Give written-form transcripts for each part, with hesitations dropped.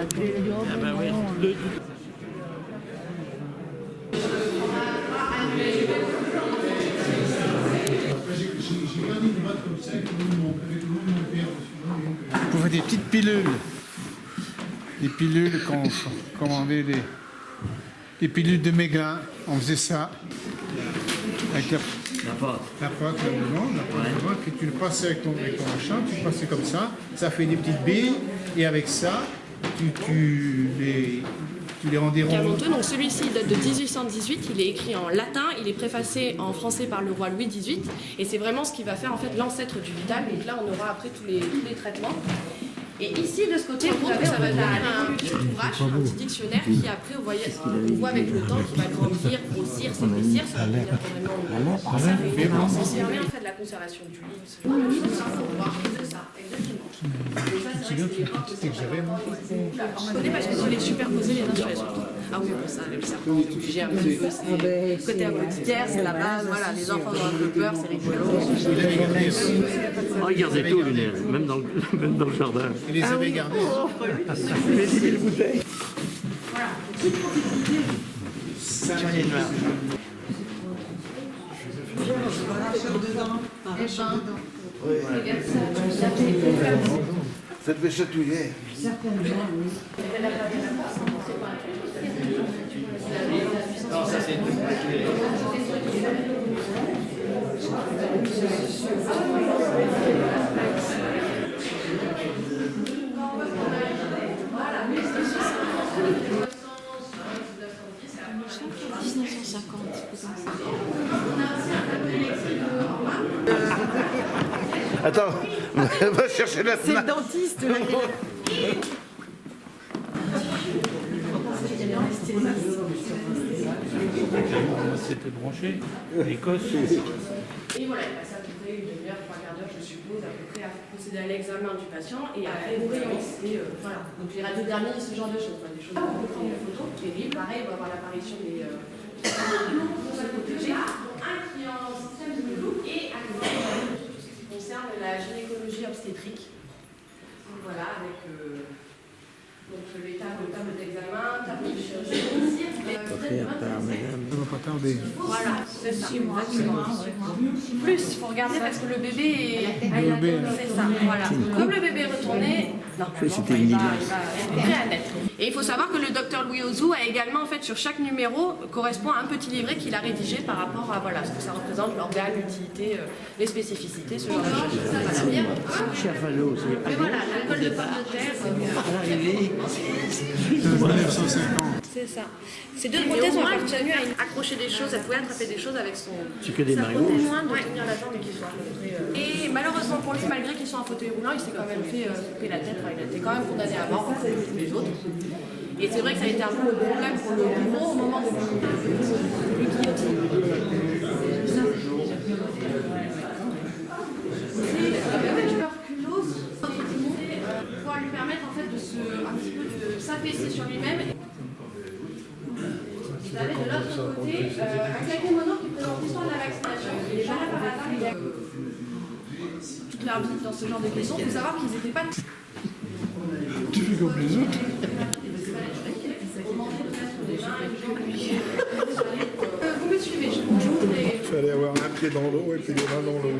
Ah bah oui. Pour faire des petites pilules. Des pilules qu'on commandait, des pilules de Méglin. On faisait ça. Avec la pâte, la pâte que tu le passais avec ton machin, tu le passais comme ça fait des petites billes, et avec ça, tu les rendais ronds. Camonteux, donc celui-ci date de 1818, il est écrit en latin, il est préfacé en français par le roi Louis XVIII, et c'est vraiment ce qui va faire en fait l'ancêtre du Vital, donc là on aura après tous les traitements. Et ici, de ce côté, vous avez, ça va donner un petit ouvrage, un petit dictionnaire qui après, on voit avec le temps, qui va grandir, grossir, s'épaissir, ça va devenir vraiment... Ça permet en fait de la conservation du livre, ce genre de choses, ça, on va de ça, exactement. Et ça, c'est vrai que c'est que j'avais je connais parce que tu les superposés les uns sur les autres. Ah oui, ça, avec le serpent, j'ai un petit peu, c'est côté apothicaire, c'est la base, voilà, les enfants ont un peu peur, c'est rigolo. Regardez tout, Lunaire, même dans le jardin. Il les avait gardés. Les bouteilles. Voilà. Ça devait chatouiller. Certainement, oui. Non, ça c'est Attends, va chercher la C'est le dentiste, là. C'était branché, l'Écosse. Et voilà, il passe à peu près une demi-heure, 3/4 d'heure, je suppose, à peu près à procéder à l'examen du patient et à ouvrir. Voilà. Donc les radiodermies, ce genre de choses, des choses à photos. Et pareil, on va avoir l'apparition des pour se protéger. Un qui est en système de loup et un tout ce qui concerne la gynécologie obstétrique. Donc voilà, avec donc les tables d'examen, table de chirurgie, Pas tarder. voilà, c'est ça. Plus, il faut regarder parce que le bébé est... C'est ça, voilà. Comme le bébé est retourné, normalement, il va prêt à naître. Et il faut savoir que le docteur Louis Ozou a également, en fait, sur chaque numéro, correspond à un petit livret qu'il a rédigé par rapport à voilà, ce que ça représente, l'organe, l'utilité, les spécificités, ce genre de choses. Cher Valo, c'est Mais voilà, l'alcool de pomme de terre, De 1950. c'est ça. Ces deux prothèses ont appartenu à accrocher des choses, elle pouvait attraper des choses avec son... C'est que des sa maillots. prothèse loin de tenir la jambe et qu'il soit rentré, Et malheureusement pour lui, malgré qu'il soit en fauteuil roulant, il s'est quand même fait couper la tête. Enfin, il a été quand même condamné à mort, comme tous les autres. Et c'est vrai que ça a été un peu le problème pour le bourreau au moment de lui guillotine. La tuberculose, pouvoir lui permettre en fait un petit peu de s'affaisser sur lui-même. Vous avez de l'autre côté un kakémono qui présente l'histoire de la vaccination. Et déjà là, par hasard, il y a toute leur vie dans ce genre de questions. Il faut savoir qu'ils n'étaient pas... Tu fais comme les autres. Vous me suivez, je vous montre les... Il fallait avoir un pied dans l'eau et puis les mains dans l'eau.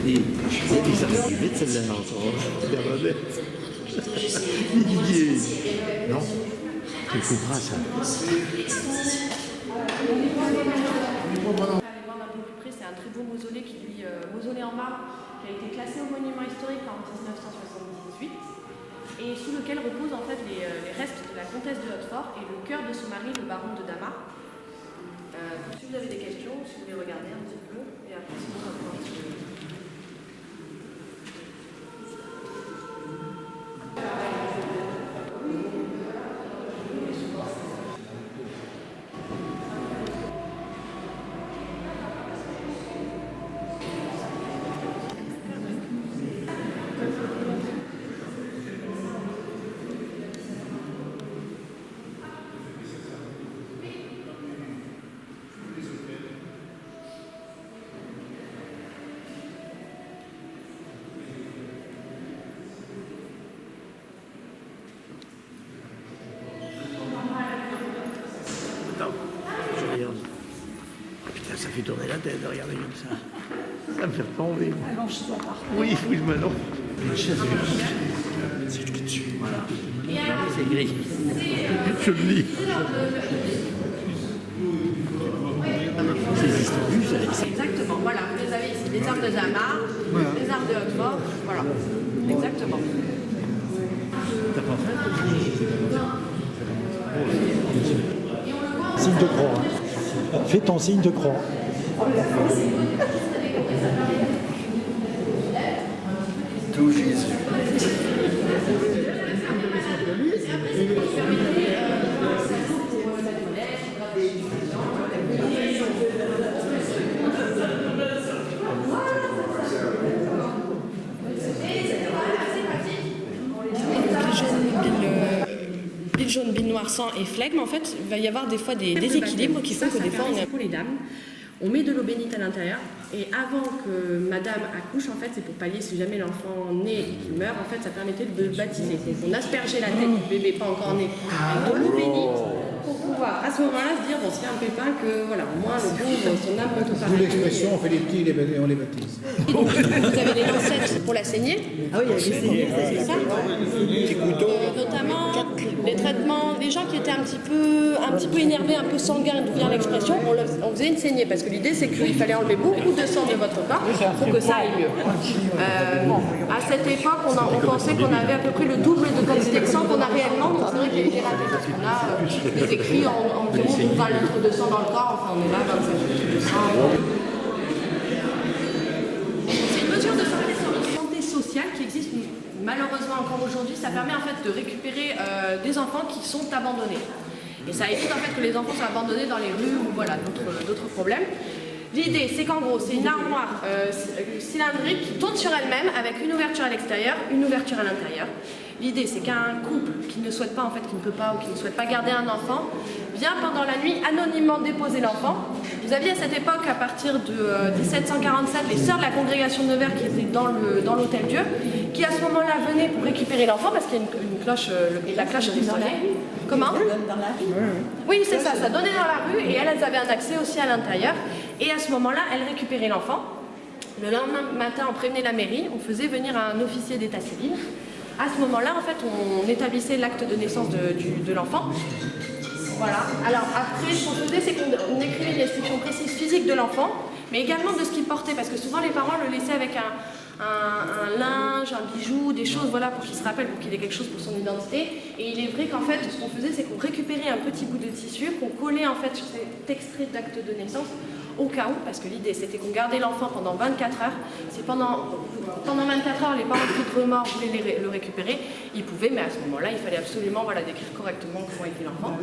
Et ça va vite celle-là encore. Bernadette. Didier. Non, tu couperas ça. Allez voir d'un peu plus près, c'est un très beau mausolée qui lui, mausolée en marbre, qui a été classé au monument historique en 1978 et sous lequel reposent en fait les restes de la comtesse de Hautefort et le cœur de son mari, le baron de Damas. Si vous avez des questions, si vous voulez regarder un petit peu, et après sinon on va pouvoir se... Attends, je regarde. Putain, ça fait tourner la tête de regarder comme ça. Ça me fait tomber. Allonge-toi par terre. Oui, je me lance. Une chaise c'est écrit dessus. Voilà. C'est gris. Je le lis. Ces histoires, C'est exactement, voilà, vous les avez ici, les armes de Zamar, les armes de Hautefort, voilà, exactement. t'as pas fait? Signe de croix. Hein. Fais ton signe de croix. Tout Jésus. Bile jaune, bile noire, sang et flegme, en fait, il va y avoir des fois des déséquilibres qui font que des fois on a pour les dames. On met de l'eau bénite à l'intérieur et avant que madame accouche, en fait, c'est pour pallier si jamais l'enfant naît et qu'il meurt, en fait, ça permettait de le baptiser. Donc on aspergeait la tête du bébé pas encore né avec de l'eau bénite pour pouvoir à ce moment-là se dire, bon, s'il y a un pépin, que voilà, au moins le pauvre, son âme monte au D'où paradis. l'expression, on fait des petits et on les baptise. Et donc, vous avez les lancettes pour la saignée. Ah oui, il y a des saignées, C'est ça. Notamment les traitements, des gens qui étaient un petit peu énervés, un peu sanguins, d'où vient l'expression, on faisait une saignée parce que l'idée c'est qu'il fallait enlever beaucoup de sang de votre corps pour que ça aille mieux. À cette époque, on pensait qu'on avait à peu près le double de quantité de sang qu'on a réellement, donc c'est vrai qu'il y a été raté parce qu'on a des écrits en environ 20 litres de sang dans le corps, enfin on est là 25 litres de sang. C'est une mesure de santé sociale qui existe malheureusement encore aujourd'hui. Ça permet en fait de récupérer des enfants qui sont abandonnés. Et ça évite en fait que les enfants soient abandonnés dans les rues ou voilà, d'autres problèmes. L'idée, c'est qu'en gros, c'est une armoire cylindrique qui tourne sur elle-même avec une ouverture à l'extérieur, une ouverture à l'intérieur. L'idée, c'est qu'un couple qui ne souhaite pas, en fait, qui ne peut pas ou qui ne souhaite pas garder un enfant, vient pendant la nuit anonymement déposer l'enfant. Vous aviez à cette époque, à partir de 1747, les sœurs de la congrégation de Nevers qui étaient dans l'hôtel-Dieu, qui à ce moment-là venaient pour récupérer l'enfant parce qu'il y a une cloche, et la cloche était sonnée. Comment? dans la rue. Oui, c'est ça, ça donnait dans la rue et elles avaient un accès aussi à l'intérieur. Et à ce moment-là, elles récupéraient l'enfant. Le lendemain matin, on prévenait la mairie, on faisait venir un officier d'état civil. À ce moment-là, en fait, on établissait l'acte de naissance de l'enfant. Voilà. Alors après, ce qu'on faisait, c'est qu'on écrivait une description précise physique de l'enfant, mais également de ce qu'il portait, parce que souvent les parents le laissaient avec un linge, un bijou, des choses, voilà, pour qu'il se rappelle, pour qu'il ait quelque chose pour son identité. Et il est vrai qu'en fait, ce qu'on faisait, c'est qu'on récupérait un petit bout de tissu, qu'on collait en fait sur cet extrait d'acte de naissance, au cas où, parce que l'idée c'était qu'on gardait l'enfant pendant 24 heures. Si pendant 24 heures, les parents de remords voulaient le récupérer, ils pouvaient, mais à ce moment-là, il fallait absolument décrire correctement comment était l'enfant.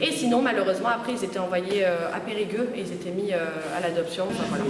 Et sinon, malheureusement, après, ils étaient envoyés à Périgueux et ils étaient mis à l'adoption. Enfin, voilà.